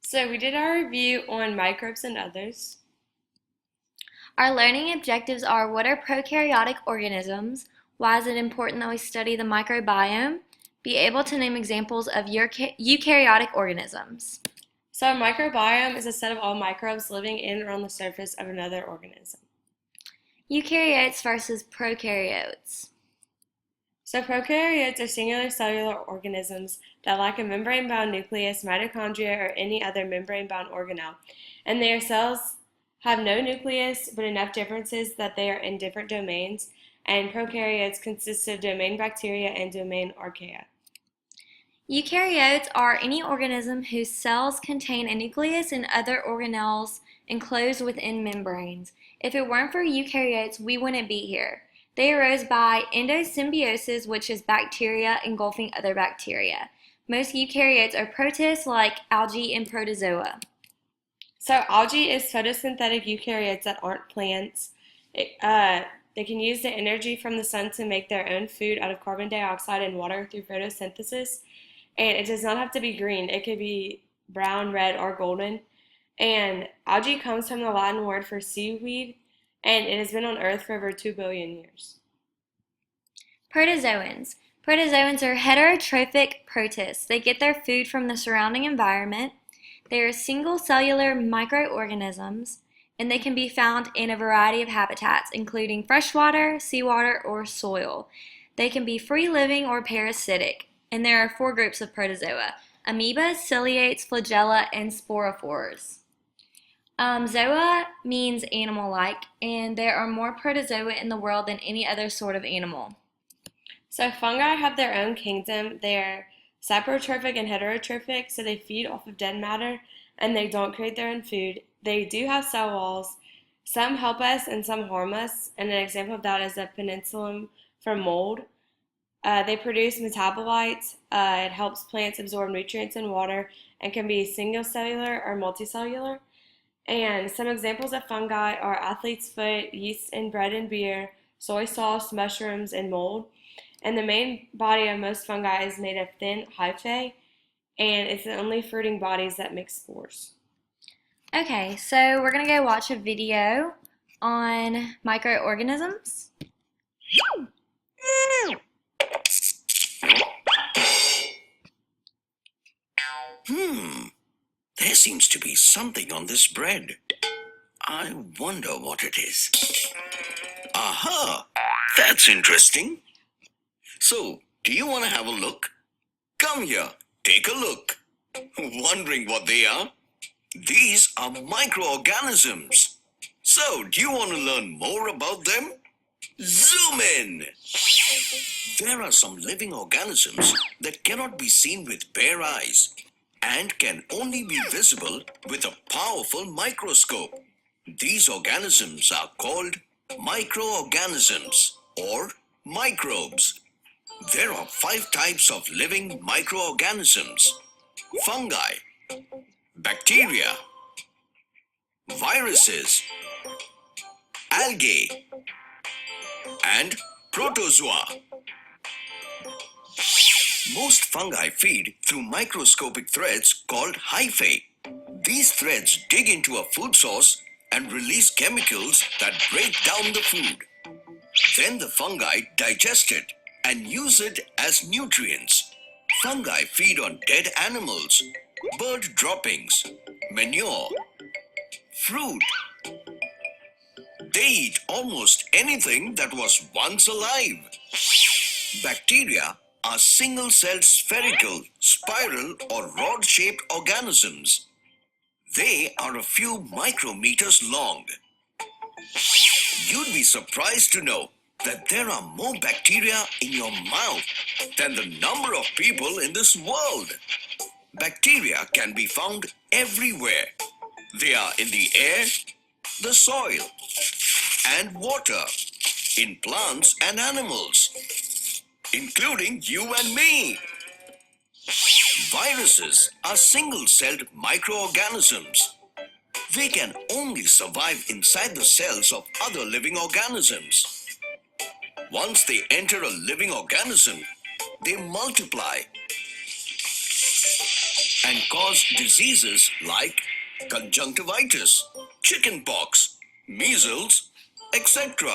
So we did our review on microbes and others. Our learning objectives are: what are prokaryotic organisms? Why is it important that we study the microbiome? Be able to name examples of eukaryotic organisms. So a microbiome is a set of all microbes living in or on the surface of another organism. Eukaryotes versus prokaryotes. So prokaryotes are singular cellular organisms that lack a membrane-bound nucleus, mitochondria, or any other membrane-bound organelle, and their cells have no nucleus but enough differences that they are in different domains, and prokaryotes consist of domain bacteria and domain archaea. Eukaryotes are any organism whose cells contain a nucleus and other organelles enclosed within membranes. If it weren't for eukaryotes, we wouldn't be here. They arose by endosymbiosis, which is bacteria engulfing other bacteria. Most eukaryotes are protists like algae and protozoa. So algae is photosynthetic eukaryotes that aren't plants. They can use the energy from the sun to make their own food out of carbon dioxide and water through photosynthesis. And it does not have to be green. It could be brown, red, or golden. And algae comes from the Latin word for seaweed, and it has been on Earth for over 2 billion years. Protozoans. Protozoans are heterotrophic protists. They get their food from the surrounding environment. They are single cellular microorganisms, and they can be found in a variety of habitats, including freshwater, seawater, or soil. They can be free-living or parasitic, and there are 4 groups of protozoa: amoeba, ciliates, flagella, and sporophores. Zoa means animal-like, and there are more protozoa in the world than any other sort of animal. So fungi have their own kingdom. They're saprotrophic and heterotrophic, so they feed off of dead matter and they don't create their own food. They do have cell walls. Some help us and some harm us, and an example of that is the penicillin from mold. They produce metabolites. It helps plants absorb nutrients and water and can be single cellular or multicellular. And some examples of fungi are athlete's foot, yeast in bread and beer, soy sauce, mushrooms, and mold. And the main body of most fungi is made of thin hyphae, and it's the only fruiting bodies that make spores. Okay, so we're going to go watch a video on microorganisms. There seems to be something on this bread. I wonder what it is. Aha! That's interesting. So, do you want to have a look? Come here, take a look. Wondering what they are? These are microorganisms. So, do you want to learn more about them? Zoom in! There are some living organisms that cannot be seen with bare eyes and can only be visible with a powerful microscope. These organisms are called microorganisms or microbes. There are 5 types of living microorganisms: fungi, bacteria, viruses, algae, and protozoa. Most fungi feed through microscopic threads called hyphae. These threads dig into a food source and release chemicals that break down the food. Then the fungi digest it and use it as nutrients. Fungi feed on dead animals, bird droppings, manure, fruit. They eat almost anything that was once alive. Bacteria are single-celled spherical, spiral, or rod-shaped organisms. They are a few micrometers long. You'd be surprised to know that there are more bacteria in your mouth than the number of people in this world. Bacteria can be found everywhere. They are in the air, the soil, and water, in plants and animals, including you and me. Viruses are single-celled microorganisms. They can only survive inside the cells of other living organisms. Once they enter a living organism, they multiply and cause diseases like conjunctivitis, chickenpox, measles, etc.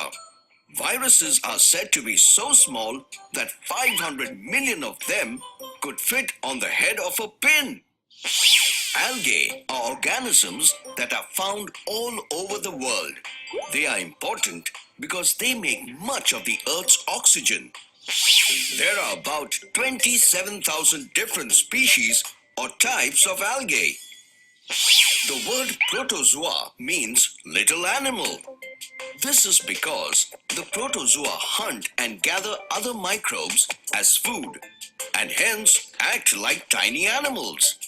Viruses are said to be so small that 500 million of them could fit on the head of a pin. Algae are organisms that are found all over the world. They are important because they make much of the Earth's oxygen. There are about 27,000 different species or types of algae. The word protozoa means little animal. This is because the protozoa hunt and gather other microbes as food and hence act like tiny animals.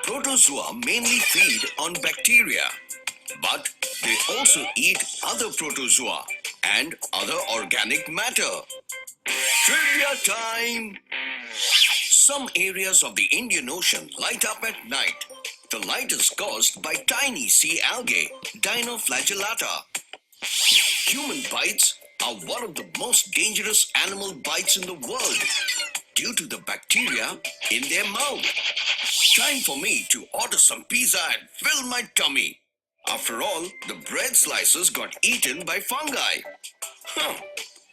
Protozoa mainly feed on bacteria, but they also eat other protozoa and other organic matter. Trivia time! Some areas of the Indian Ocean light up at night. The light is caused by tiny sea algae, Dinoflagellata. Human bites are one of the most dangerous animal bites in the world due to the bacteria in their mouth. Time for me to order some pizza and fill my tummy. After all, the bread slices got eaten by fungi.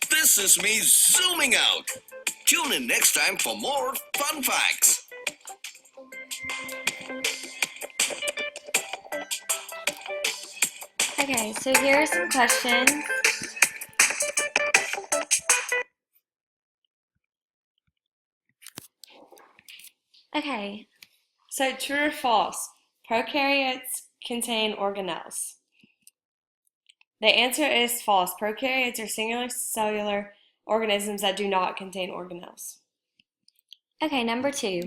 This is me zooming out. Tune in next time for more fun facts. Okay, so here are some questions. Okay, So true or false? Prokaryotes contain organelles. The answer is false. Prokaryotes are singular cellular organisms that do not contain organelles. okay, number 2.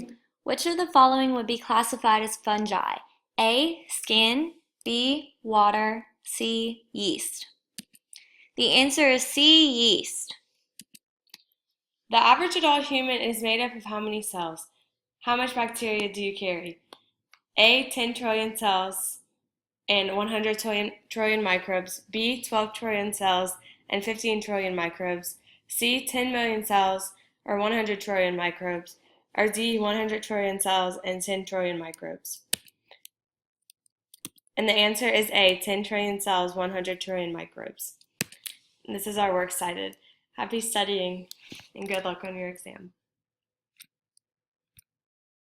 Which of the following would be classified as fungi? A, skin, B, water, C, yeast. The answer is C, yeast. The average adult human is made up of how many cells? How much bacteria do you carry? A, 10 trillion cells and 100 trillion microbes. B, 12 trillion cells and 15 trillion microbes. C, 10 million cells or 100 trillion microbes. Or D, 100 trillion cells and 10 trillion microbes. And the answer is A, 10 trillion cells, 100 trillion microbes. And this is our works cited. Happy studying and good luck on your exam.